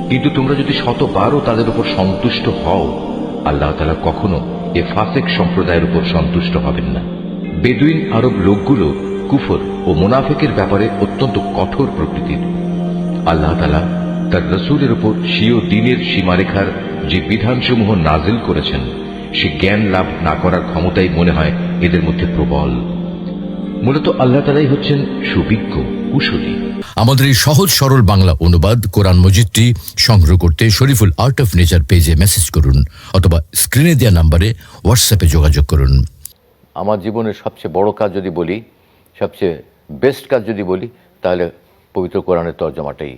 কিন্তু তোমরা যদি শতবারও তাদের উপর সন্তুষ্ট হও, আল্লাহ তাআলা কখনো এ ফাসেক সম্প্রদায়ের উপর সন্তুষ্ট হবেন না। বেদুইন আরব লোকগুলো কুফর ও মুনাফিকের ব্যাপারে অত্যন্ত কঠোর প্রকৃতির। আল্লাহ তাআলা তার রাসূলের উপর স্বীয় দ্বীনের সীমারেখার যে বিধানসমূহ নাজিল করেছেন, সে জ্ঞান লাভ না করার ক্ষমতাই মনে হয় এদের মধ্যে প্রবল। মূলত আল্লাহ তাআলাই হচ্ছেন সুবিজ্ঞ, কুশলী। আমাদের এই সহজ সরল বাংলা অনুবাদ কোরআন মজিদটি সংগ্রহ করতে শরীফুল আর্ট অফ নেচার পেজে মেসেজ করুন অথবা স্ক্রিনে দেওয়া নাম্বারে হোয়াটসঅ্যাপে যোগাযোগ করুন। আমার জীবনের সবচেয়ে বড় কাজ যদি বলি, সবচেয়ে বেস্ট কাজ যদি বলি, তাহলে পবিত্র কোরআনের তর্জমাটাই।